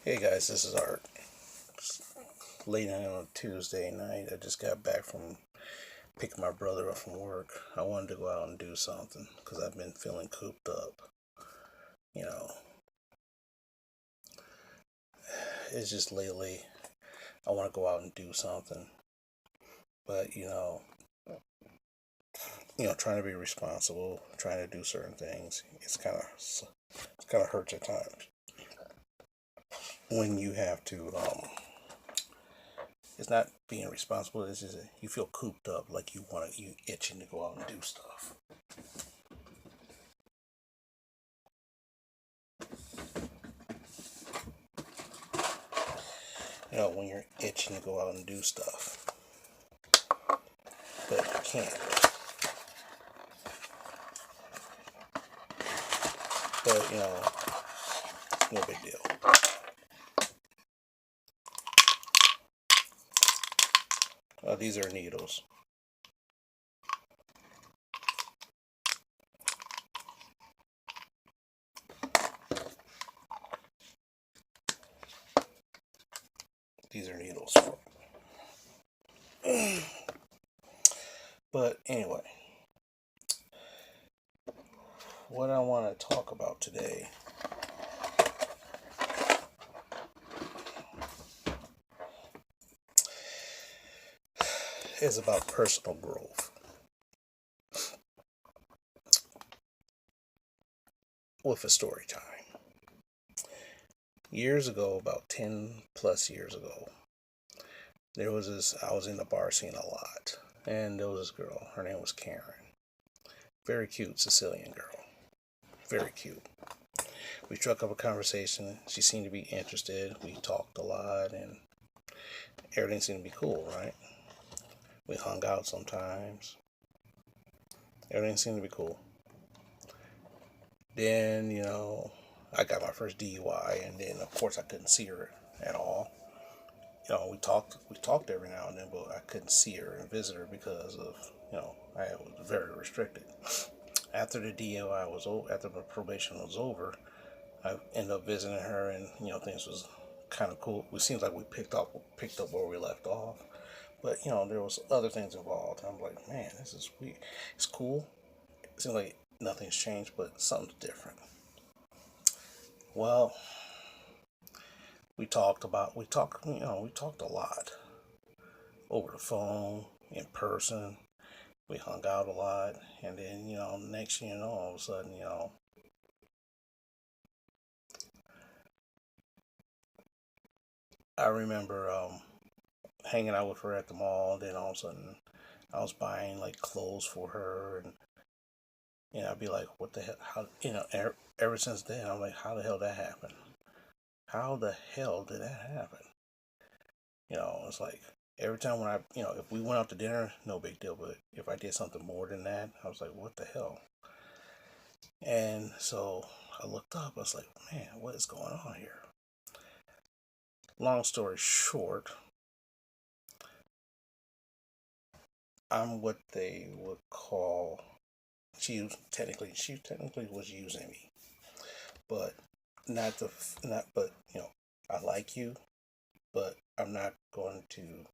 Hey guys, this is Art. Late night on a Tuesday night. I just got back from picking my brother up from work. I wanted to go out and do something because I've been feeling cooped up. You know, it's just lately I want to go out and do something, but trying to be responsible, trying to do certain things, it's kind of hurts at times when you have to. It's not being responsible. It's just you feel cooped up, like you itching to go out and do stuff. When you're itching to go out and do stuff, but you can't. But no big deal. These are needles. These are needles. But anyway, what I want to talk about today is about personal growth with a story time. Years ago, about 10 plus years ago, I was in the bar scene a lot, and there was this girl. Her name was Karen. Very cute Sicilian girl. Very cute. We struck up a conversation. She seemed to be interested. We talked a lot, and everything seemed to be cool, right? We hung out sometimes. Everything seemed to be cool. Then, I got my first DUI, and then of course I couldn't see her at all. We talked every now and then, but I couldn't see her and visit her because of, I was very restricted. After the DUI was over, after the probation was over, I ended up visiting her, and things was kind of cool. It seems like we picked up where we left off, but there was other things involved. I'm like, man, this is weird. It's cool. It seems like nothing's changed, but something's different. Well, we talked a lot over the phone, in person. We hung out a lot, and then next thing you know, all of a sudden, I remember hanging out with her at the mall. Then all of a sudden, I was buying like clothes for her, and I'd be like, "What the hell? How?" Ever since then, I'm like, "How the hell that happened? How the hell did that happen?" It's like every time when if we went out to dinner, no big deal. But if I did something more than that, I was like, "What the hell?" And so I looked up. I was like, "Man, what is going on here?" Long story short, I'm what they would call she technically was using me, but not but I like you, but I'm not going to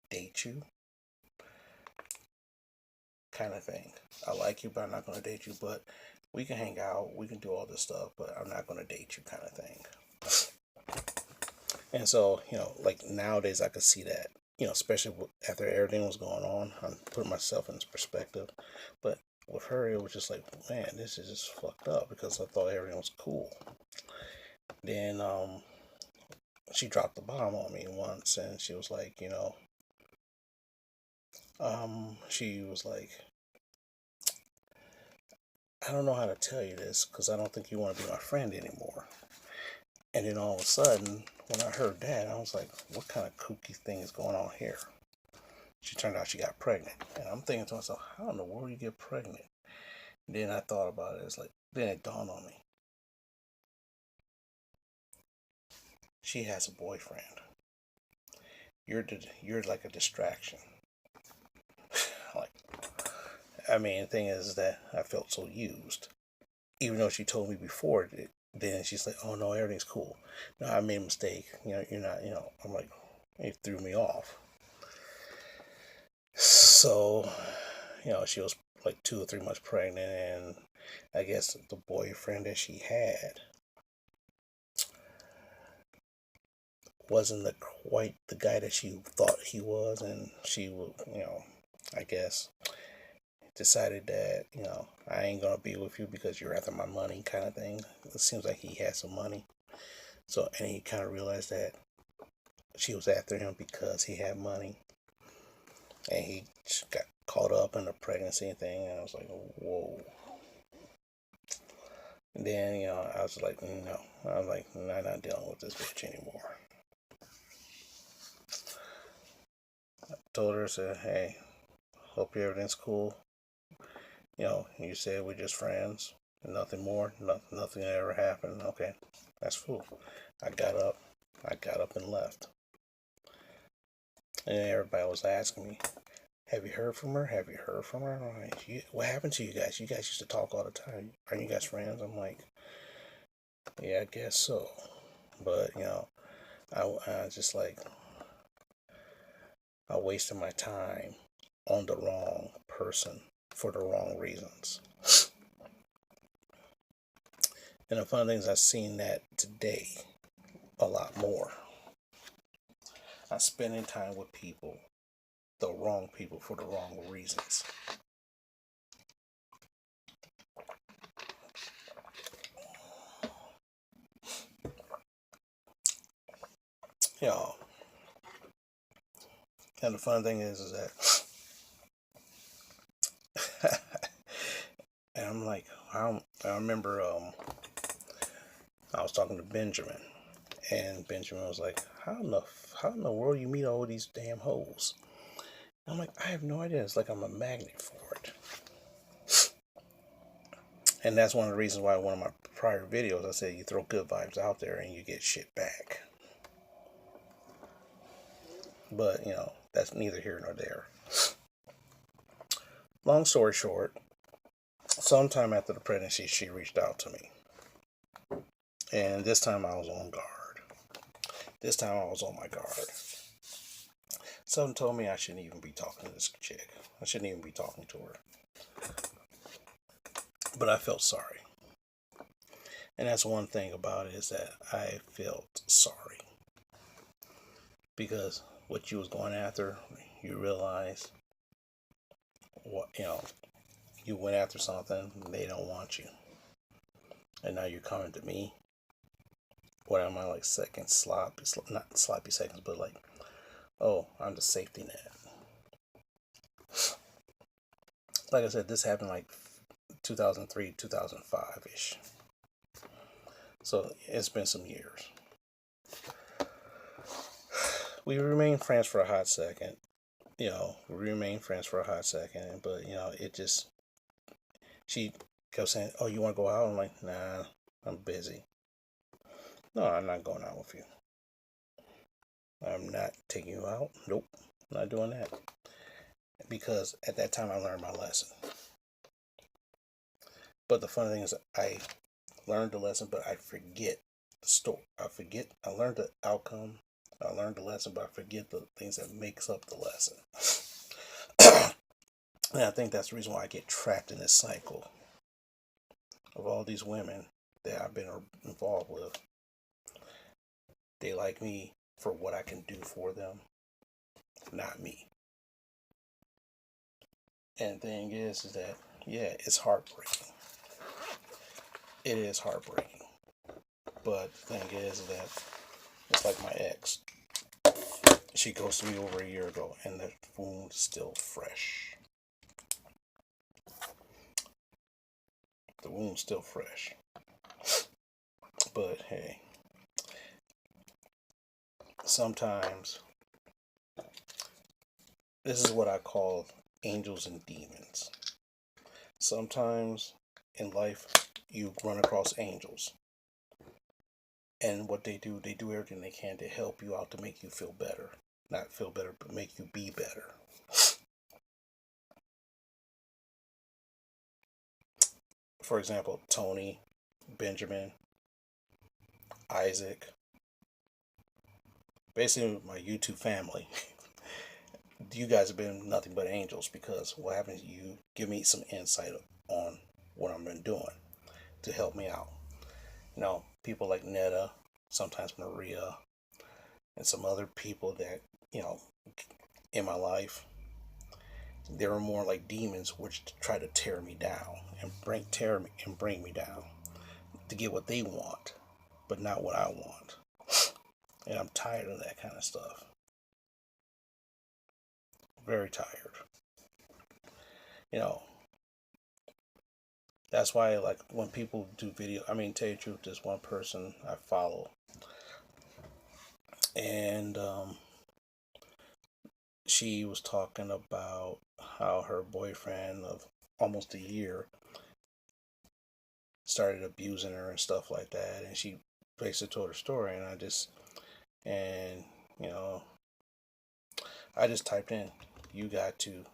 date you, kind of thing. I like you, but I'm not going to date you, but we can hang out, we can do all this stuff, but I'm not going to date you, kind of thing. And so, like nowadays, I could see that, especially after everything was going on. I'm putting myself in this perspective. But with her, it was just like, man, this is just fucked up because I thought everything was cool. Then she dropped the bomb on me once, and she was like, she was like, I don't know how to tell you this because I don't think you want to be my friend anymore. And then all of a sudden, when I heard that, I was like, what kind of kooky thing is going on here? She turned out she got pregnant. And I'm thinking to myself, how in the world do you get pregnant? And then I thought about it. It's like, then it dawned on me. She has a boyfriend. You're like a distraction. Like, I mean, the thing is that I felt so used. Even though she told me before Then she's like, "Oh no, everything's cool. No, I made a mistake. You're not. I'm like, it threw me off. So, she was like 2 or 3 months pregnant, and I guess the boyfriend that she had wasn't quite the guy that she thought he was, and she would, I guess decided that I ain't gonna be with you because you're after my money, kind of thing. It seems like he had some money, so and he kind of realized that she was after him because he had money, and he just got caught up in the pregnancy thing, and I was like, whoa. And then I was like, no, I'm like, I'm not dealing with this bitch anymore. Told her, said, hey, hope everything's cool. You said we're just friends, nothing more, nothing ever happened. Okay, that's cool. I got up, and left. And everybody was asking me, have you heard from her? Have you heard from her? I'm like, what happened to you guys? You guys used to talk all the time. Are you guys friends? I'm like, yeah, I guess so. But, I just like, I wasted my time on the wrong person for the wrong reasons. And the fun thing is I've seen that today a lot more. I'm spending time with people, the wrong people for the wrong reasons. And the fun thing is that and I'm like, I remember I was talking to Benjamin, and Benjamin was like, how in the world you meet all these damn hoes? I'm like, I have no idea. It's like I'm a magnet for it. And that's one of the reasons why one of my prior videos I said you throw good vibes out there and you get shit back. But that's neither here nor there. Long story short, sometime after the pregnancy she reached out to me. And this time I was on guard. This time I was on my guard. Something told me I shouldn't even be talking to this chick. I shouldn't even be talking to her. But I felt sorry. And that's one thing about it, is that I felt sorry. Because what you was going after, you realize what you went after something, they don't want you. And now you're coming to me. What am I, like second sloppy, not sloppy seconds, but like, oh, I'm the safety net. Like I said, this happened like 2003, 2005-ish. So it's been some years. We remained friends for a hot second. But it just, she kept saying, oh, you want to go out? I'm like, nah, I'm busy. No, I'm not going out with you. I'm not taking you out. Nope, not doing that. Because at that time I learned my lesson. But the funny thing is, I learned the lesson, but I forget the story. I learned the outcome. I learned the lesson, but I forget the things that makes up the lesson. And I think that's the reason why I get trapped in this cycle of all these women that I've been involved with. They like me for what I can do for them, not me. And the thing is that, yeah, it's heartbreaking. It is heartbreaking. But the thing is that it's like my ex. She ghosted me over a year ago, and the wound's still fresh. The wound's still fresh. But hey, sometimes this is what I call angels and demons. Sometimes in life you run across angels, and what they do everything they can to help you out, to make you feel better. Not feel better, but make you be better. For example, Tony, Benjamin, Isaac, basically my YouTube family. You guys have been nothing but angels, because what happens, you give me some insight on what I've been doing to help me out. People like Netta, sometimes Maria, and some other people that, you know, in my life, they were more like demons which try to tear me down and bring me down to get what they want, but not what I want. And I'm tired of that kind of stuff. Very tired. You know, that's why, like, when people do video, I mean, tell you the truth, there's one person I follow, and she was talking about how her boyfriend of almost a year started abusing her and stuff like that, and she basically told her story, and and you know, I just typed in, you got to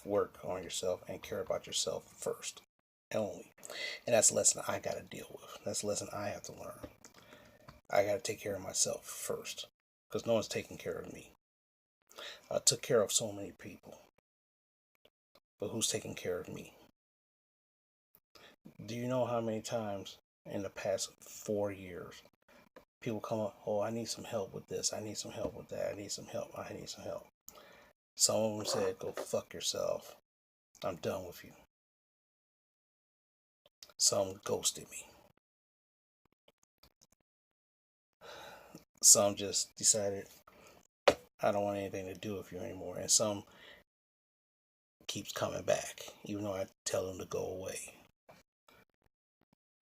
work on yourself and care about yourself first and only. And that's a lesson I got to deal with. That's a lesson I have to learn. I got to take care of myself first, because no one's taking care of me. I took care of so many people, but who's taking care of me? Do you know how many times in the past 4 years people come up, oh, I need some help with this, I need some help with that, I need some help, I need some help. Some of them said, go fuck yourself, I'm done with you. Some ghosted me. Some just decided, I don't want anything to do with you anymore. And some keeps coming back, even though I tell them to go away.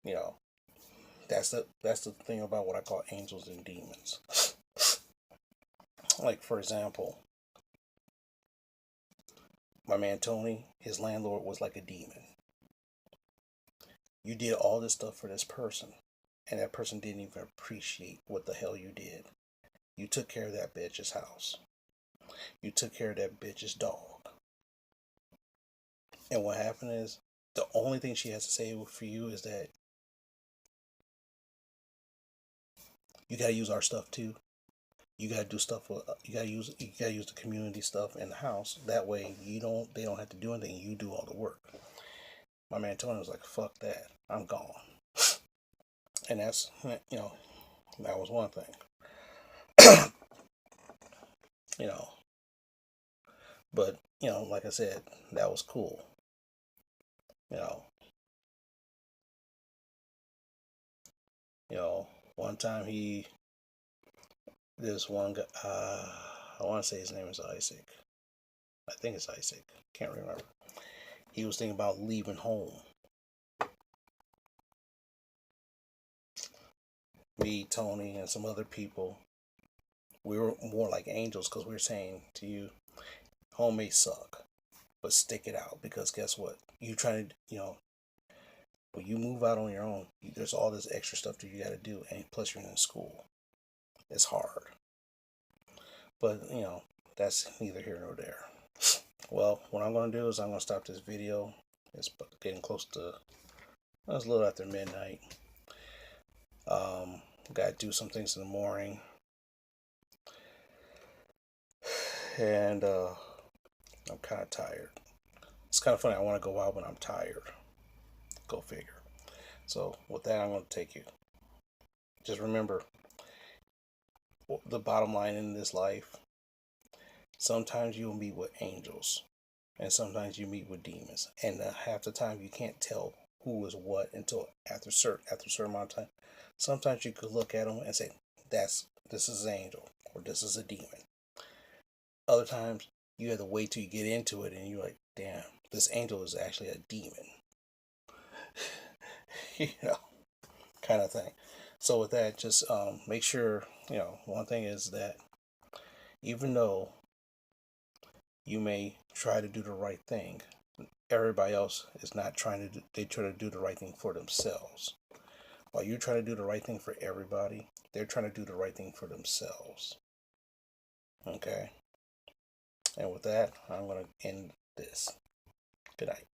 You know, that's the thing about what I call angels and demons. Like, for example, my man Tony, his landlord was like a demon. You did all this stuff for this person, and that person didn't even appreciate what the hell you did. You took care of that bitch's house. You took care of that bitch's dog. And what happened is, the only thing she has to say for you is that you gotta use our stuff too. You gotta do stuff with, you gotta use the community stuff in the house. That way they don't have to do anything. You do all the work. My man Tony was like, fuck that, I'm gone. And that's, that was one thing. But like I said, that was cool. you know One time this one guy, I want to say his name is Isaac. I think it's Isaac, can't remember. He was thinking about leaving home. Me, Tony, and some other people, we were more like angels, because we were saying to you, home may suck, but stick it out, because guess what? You try to, when you move out on your own, there's all this extra stuff that you got to do, and plus you're in school. It's hard. But, that's neither here nor there. Well, what I'm going to do is I'm going to stop this video. It's getting close to, it's a little after midnight. Got to do some things in the morning. And I'm kind of tired. It's kind of funny. I want to go out, but I'm tired. Go figure. So with that, I'm going to take you. Just remember, the bottom line in this life, sometimes you'll meet with angels, and sometimes you meet with demons. And half the time you can't tell who is what until after a certain amount of time. Sometimes you could look at them and say, this is an angel, or this is a demon. Other times you have to wait till you get into it and you're like, damn, this angel is actually a demon. Kind of thing. So with that, just make sure, one thing is that even though you may try to do the right thing, everybody else is not trying to they try to do the right thing for themselves. While you're trying to do the right thing for everybody, they're trying to do the right thing for themselves. Okay? And with that, I'm going to end this. Good night.